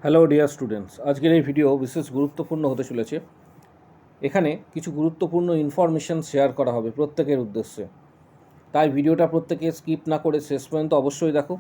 Hello dear students, আজকের এই video বিশেষ গুরুত্বপূর্ণ হতে চলেছে। এখানে কিছু গুরুত্বপূর্ণ ইনফরমেশন শেয়ার করা হবে প্রত্যেকের উদ্দেশ্যে, তাই ভিডিওটা প্রত্যেকে স্কিপ না করে শেষ পর্যন্ত অবশ্যই দেখো।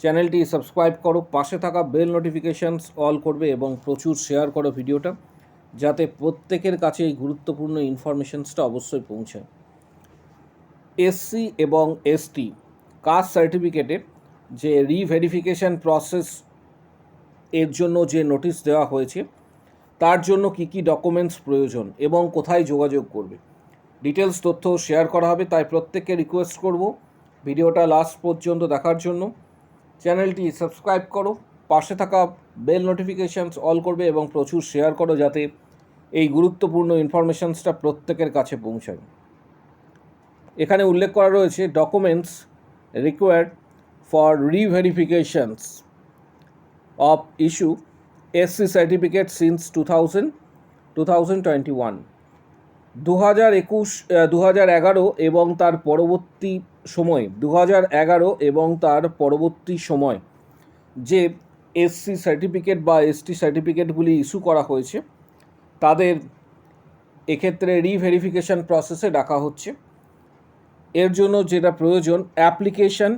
চ্যানেলটি সাবস্ক্রাইব করো, পাশে থাকা বেল নোটিফিকেশানস অল করবে এবং প্রচুর শেয়ার করো ভিডিওটা, যাতে প্রত্যেকের কাছে এই গুরুত্বপূর্ণ ইনফরমেশনসটা অবশ্যই পৌঁছায়। এসসি এবং এসটি কাস্ট সার্টিফিকেটের যে রিভেরিফিকেশান প্রসেস এর জন্য যে নোটিশ দেওয়া হয়েছে, তার জন্য কি কি ডকুমেন্টস প্রয়োজন এবং কোথায় যোগাযোগ করবে, ডিটেলস তথ্য শেয়ার করা হবে। তাই প্রত্যেককে রিকোয়েস্ট করব ভিডিওটা লাস্ট পর্যন্ত দেখার জন্য। চ্যানেলটি সাবস্ক্রাইব করো, পাশে থাকা বেল নোটিফিকেশানস অল করবে এবং প্রচুর শেয়ার করো, যাতে এই গুরুত্বপূর্ণ ইনফরমেশানসটা প্রত্যেকের কাছে পৌঁছায়। এখানে উল্লেখ করা রয়েছে documents required for reverifications of issue SC certificate since 2021 2011 এবং তার পরবর্তী সময় 2011 এবং তার পরবর্তী সময় যে এসসি সার্টিফিকেট বা এসটি সার্টিফিকেটগুলি ইস্যু করা হয়েছে, তাদের এক্ষেত্রে রিভেরিফিকেশান প্রসেসে ডাকা হচ্ছে। এর জন্য যেটা প্রয়োজন, অ্যাপ্লিকেশন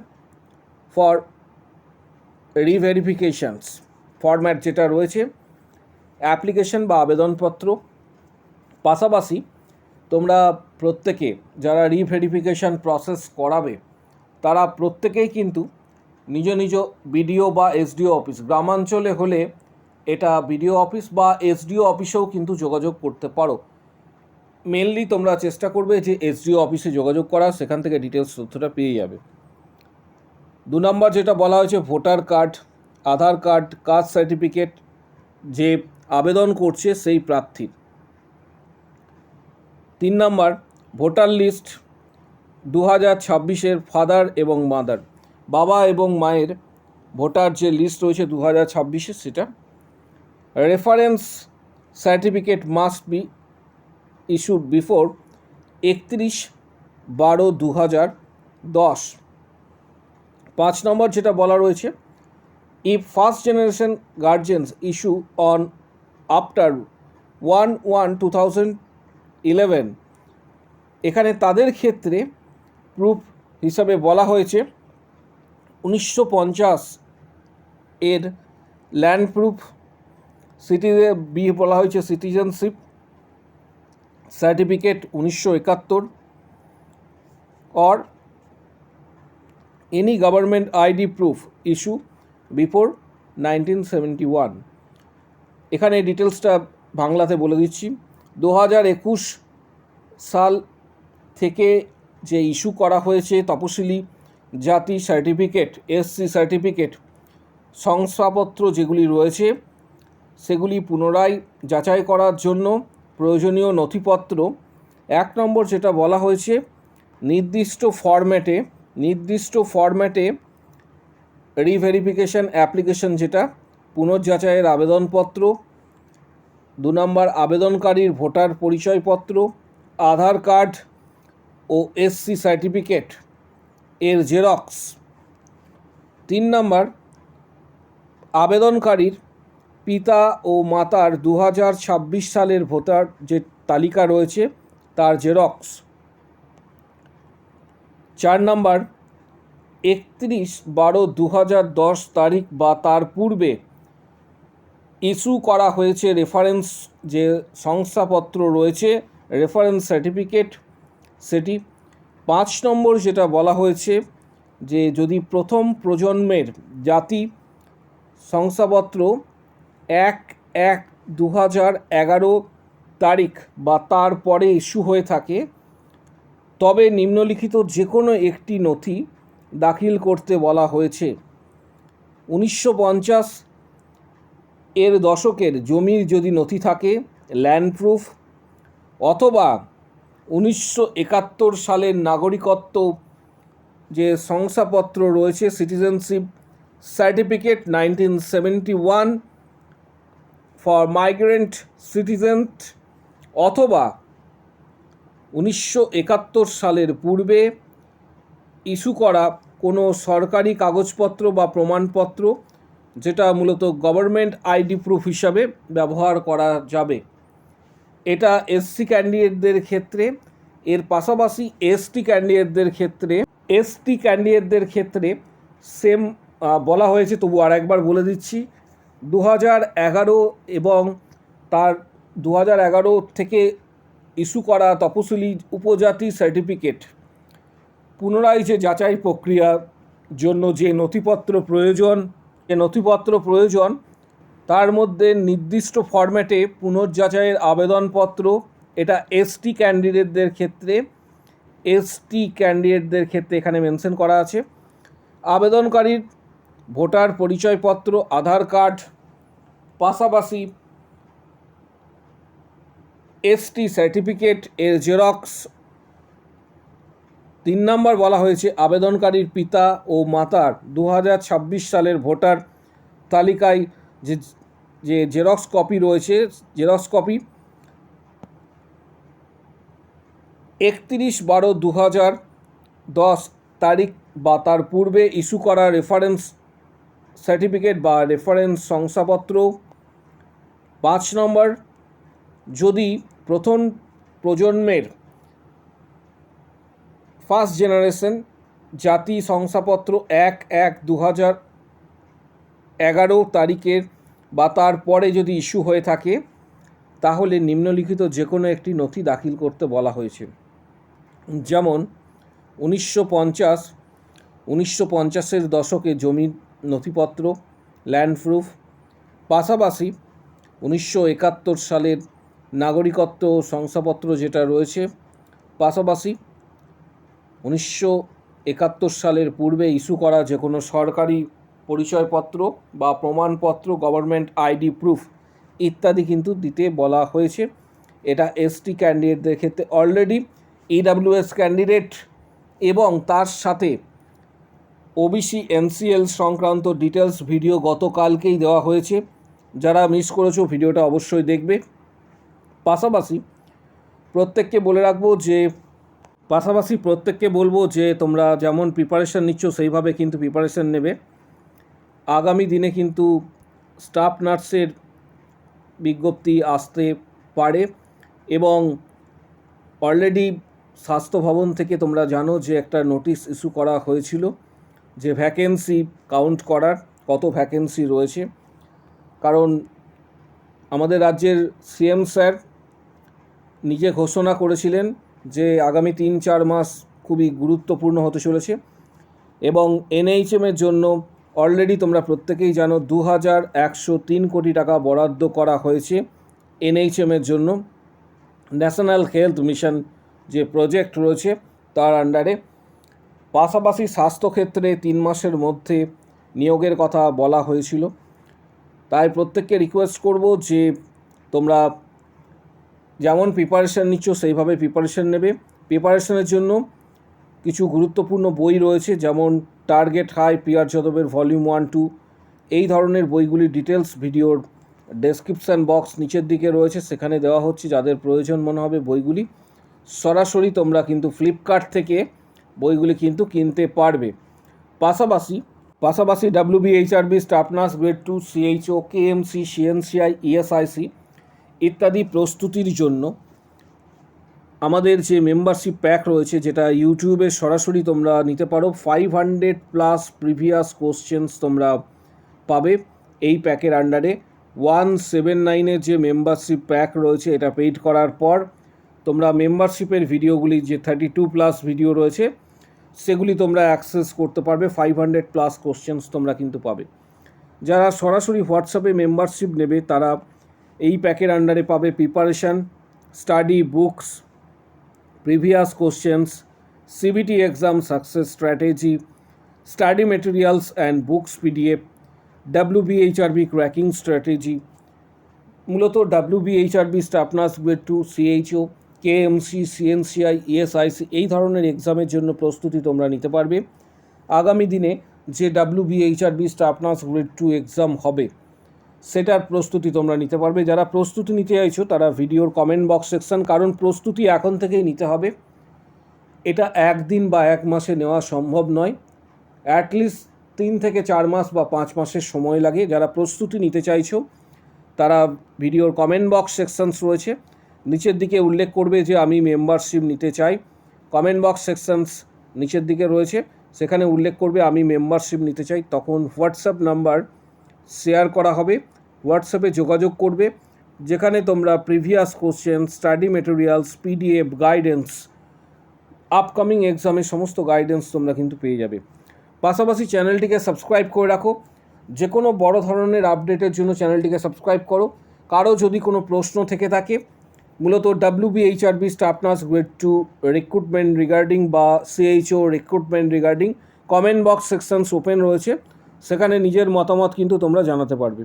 ফর রিভেরিফিকেশানস ফরম্যাট যেটা রয়েছে, অ্যাপ্লিকেশন বা আবেদনপত্র। পাশাপাশি তোমরা প্রত্যেকে যারা রিভেরিফিকেশান প্রসেস করাবে, তারা প্রত্যেকেই কিন্তু নিজ নিজ বিডিও বা এসডিও অফিস, গ্রামাঞ্চলে হলে এটা বিডিও অফিস বা এসডিও অফিসেও কিন্তু যোগাযোগ করতে পারো। মেনলি তোমরা চেষ্টা করবে যে এসডিও অফিসে যোগাযোগ করা, সেখান থেকে ডিটেলস তথ্যটা পেয়ে যাবে। 2 নম্বর যেটা বলা হয়েছে, ভোটার কার্ড, আধার কার্ড, কাস্ট সার্টিফিকেট যে আবেদন করছে সেই প্রার্থীর। 3 নম্বর ভোটার লিস্ট 2026-এর ফাদার এবং মাদার, বাবা এবং মায়ের ভোটার যে লিস্ট রয়েছে 2026-এর, সেটা। Reference certificate must be issued before 31/12/2010। 5 নম্বর যেটা বলা রয়েছে, if first generation guardians issue on after 1/1/2011, এখানে তাদের ক্ষেত্রে প্রুফ হিসাবে বলা হয়েছে 1950 এর ল্যান্ড প্রুফ, বলা হয়েছে citizenship certificate 1971, or any government ID proof issue before 1971। এখানে ডিটেলসটা বাংলাতে বলে দিচ্ছি। 2021 সাল থেকে যে ইস্যু করা হয়েছে তপশিলি জাতি সার্টিফিকেট, এসসি সার্টিফিকেট, শংসাপত্র যেগুলি রয়েছে, সেগুলি পুনরায় যাচাই করার জন্য প্রয়োজনীয় নথিপত্র। 1 নম্বর যেটা বলা হয়েছে, নির্দিষ্ট ফরম্যাটে রিভেরিফিকেশান অ্যাপ্লিকেশন, যেটা পুনর্যাচাইয়ের আবেদনপত্র। 2 নম্বর আবেদনকারীর ভোটার পরিচয়পত্র, আধার কার্ড ও এসসি সার্টিফিকেট এর জেরক্স। 3 নম্বর আবেদনকারীর পিতা ও মাতার 2026 সালের ভোটার যে তালিকা রয়েছে তার জেরক্স। 4 নম্বর 31/12/2010 তারিখ বা তার পূর্বে ইস্যু করা হয়েছে রেফারেন্স যে শংসাপত্র রয়েছে, রেফারেন্স সার্টিফিকেট, সেটি। 5 নম্বর যেটা বলা হয়েছে, যে যদি প্রথম প্রজন্মের জাতি শংসাপত্র 1/1/2011 তারিখ বা তার পরে ইস্যু হয়ে থাকে, তবে নিম্নলিখিত যে কোনো একটি নথি দাখিল করতে বলা হয়েছে। 1950 এর দশকের জমির যদি নথি থাকে, ল্যান্ড প্রুফ, অথবা 1971 সালের নাগরিকত্ব যে শংসাপত্র রয়েছে, citizenship certificate 1971 for migrant citizen, অথবা 1971 সালের পূর্বে ইস্যু করা কোনো সরকারি কাগজপত্র বা প্রমাণপত্র যেটা মূলত গভর্নমেন্ট আইডি প্রুফ হিসাবে ব্যবহার করা যাবে। এটা এসসি ক্যান্ডিডেটদের ক্ষেত্রে, এর পাশাপাশি এসটি ক্যান্ডিডেটদের ক্ষেত্রে সেম বলা হয়েছে, তবু আর একবার বলে দিচ্ছি। 2011 এবং তার 2011 থেকে ইস্যু করা তপশিলি উপজাতি সার্টিফিকেট পুনরায় যে যাচাই প্রক্রিয়ার জন্য যে নথিপত্র প্রয়োজন তার মধ্যে নির্দিষ্ট ফরম্যাটে পুনর্যাচাইয়ের আবেদনপত্র, এটা এসটি ক্যান্ডিডেটদের ক্ষেত্রে এখানে মেনশন করা আছে। আবেদনকারীর ভোটার পরিচয়পত্র, আধার কার্ড, পাশাপাশি এসটি সার্টিফিকেট এর জেরক্স। 3 নম্বর বলা হয়েছে আবেদনকারীর পিতা ও মাতার 2026 সালের ভোটার তালিকায় যে জেরক্স কপি রয়েছে, জেরক্স কপি 31/12/2010 তারিখ বা তার পূর্বে ইস্যু করা রেফারেন্স সার্টিফিকেট বা রেফারেন্স শংসাপত্র। 5 নম্বর, যদি প্রথম প্রজন্মের ফার্স্ট জেনারেশন জাতি শংসাপত্র 1/1/2011 তারিখের বা তার পরে যদি ইস্যু হয়ে থাকে, তাহলে নিম্নলিখিত যে কোনো একটি নথি দাখিল করতে বলা হয়েছে। যেমন 1950-এর দশকে জমির নথিপত্র, ল্যান্ড প্রুফ, পাশাপাশি 1971 সালের নাগরিকত্ব শংসাপত্র যেটা রয়েছে, পাশাপাশি 1971 সালের পূর্বে ইস্যু করা যে কোনো সরকারি পরিচয়পত্র বা প্রমাণপত্র, গভর্নমেন্ট আইডি প্রুফ ইত্যাদি কিন্তু দিতে বলা হয়েছে। এটা এসটি ক্যান্ডিডেটদের ক্ষেত্রে। অলরেডি ইডাব্লিউএস ক্যান্ডিডেট এবং তার সাথে ওবিসি এনসিএল সংক্রান্ত ডিটেলস ভিডিও গতকালকেই দেওয়া হয়েছে। যারা মিস করেছো ভিডিওটা অবশ্যই দেখবে। পাশাপাশি প্রত্যেককে বলবো যে তোমরা যেমন প্রিপারেশান নিচ্ছ সেইভাবে কিন্তু প্রিপারেশান নেবে। আগামী দিনে কিন্তু স্টাফ নার্সের বিজ্ঞপ্তি আসতে পারে এবং অলরেডি স্বাস্থ্য ভবন থেকে তোমরা জানো যে একটা নোটিশ ইস্যু করা হয়েছিল যে ভ্যাকেন্সি কাউন্ট করার, কত ভ্যাকেন্সি রয়েছে। কারণ আমাদের রাজ্যের সিএম স্যার নিজে ঘোষণা করেছিলেন যে আগামী 3-4 মাস খুবই গুরুত্বপূর্ণ হতে চলেছে এবং এনএইচএমের জন্য অলরেডি তোমরা প্রত্যেকেই জানো 2103 কোটি টাকা বরাদ্দ করা হয়েছে এনএইচএমের জন্য। ন্যাশনাল হেলথ মিশন যে প্রজেক্ট রয়েছে তার আন্ডারে। পাশাপাশি স্বাস্থ্যক্ষেত্রে 3 মাসের মধ্যে নিয়োগের কথা বলা হয়েছিল। তাই প্রত্যেককে রিকোয়েস্ট করব যে তোমরা যেমন প্রিপারেশান নিচ্ছ সেইভাবে প্রিপারেশান নেবে। প্রিপারেশানের জন্য কিছু গুরুত্বপূর্ণ বই রয়েছে, যেমন টার্গেট হাই, পিয়ার যাদবের ভলিউম 1-2, এই ধরনের বইগুলির ডিটেলস ভিডিওর ডেসক্রিপশান বক্স নিচের দিকে রয়েছে, সেখানে দেওয়া হচ্ছে। যাদের প্রয়োজন মনে হবে বইগুলি সরাসরি তোমরা কিন্তু ফ্লিপকার্ট থেকে বইগুলি কিন্তু কিনতে পারবে। পাশাপাশি WBHRB, staff nurse grade 2, CHO, KMC, CNCI, ESIC ইত্যাদি প্রস্তুতির জন্য আমাদের যে মেম্বারশিপ প্যাক রয়েছে, যেটা ইউটিউবে সরাসরি তোমরা নিতে পারো, 500+ প্রিভিয়াস কোশ্চেন্স তোমরা পাবে এই প্যাকের আন্ডারে। 179-এর যে মেম্বারশিপ প্যাক রয়েছে, এটা পেইড করার পর তোমরা মেম্বারশিপের ভিডিওগুলি যে 32+ ভিডিও রয়েছে সেগুলি তোমরা অ্যাক্সেস করতে পারবে। 500+ কোশ্চেন্স তোমরা কিন্তু পাবে। যারা সরাসরি হোয়াটসঅ্যাপে মেম্বারশিপ নেবে তারা এই প্যাকের আন্ডারে পাবে preparation, study books, previous questions, CBT exam success strategy, study materials and books PDF, WBHRB cracking strategy. মূলত WBHRB, staff nurse grade 2, CHO, KMC, CNCI, ESIC এই ধরনের এক্সামের জন্য প্রস্তুতি তোমরা নিতে পারবে। আগামী দিনে যে WBHRB staff nurse grade 2 exam হবে সেটার প্রস্তুতি তোমরা নিতে পারবে। যারা প্রস্তুতি নিতে চাইছো তারা ভিডিওর কমেন্ট বক্স সেকশন, কারণ প্রস্তুতি এখন থেকেই নিতে হবে। এটা 1 দিন বা 1 মাসে নেওয়া সম্ভব নয়। অ্যাটলিস্ট 3 থেকে 4 মাস বা 5 মাসের সময় লাগে। যারা প্রস্তুতি নিতে চাইছো তারা ভিডিওর কমেন্ট বক্স সেকশনস রয়েছে, নিচের দিকে উল্লেখ করবে যে আমি মেম্বারশিপ নিতে চাই। কমেন্ট বক্স সেকশনস নিচের দিকে রয়েছে, সেখানে উল্লেখ করবে আমি মেম্বারশিপ নিতে চাই। তখন হোয়াটসঅ্যাপ নাম্বার শেয়ার করা হবে, হোয়াটসঅ্যাপে যোগাযোগ করবে, যেখানে তোমরা previous question, study materials, PDF, guidance, upcoming এক্সামের সমস্ত গাইডেন্স তোমরা কিন্তু পেয়ে যাবে। পাশাপাশি চ্যানেলটিকে সাবস্ক্রাইব করে রাখো, যে কোনো বড় ধরনের আপডেটের জন্য চ্যানেলটিকে সাবস্ক্রাইব করো। কারো যদি কোনো প্রশ্ন থেকে থাকে, মূলত WBHRB staff nurse grade 2 recruitment regarding বা CHO recruitment regarding, comment box sections open রয়েছে, সেখানে নিজের মতামত কিন্তু তোমরা জানাতে পারবে।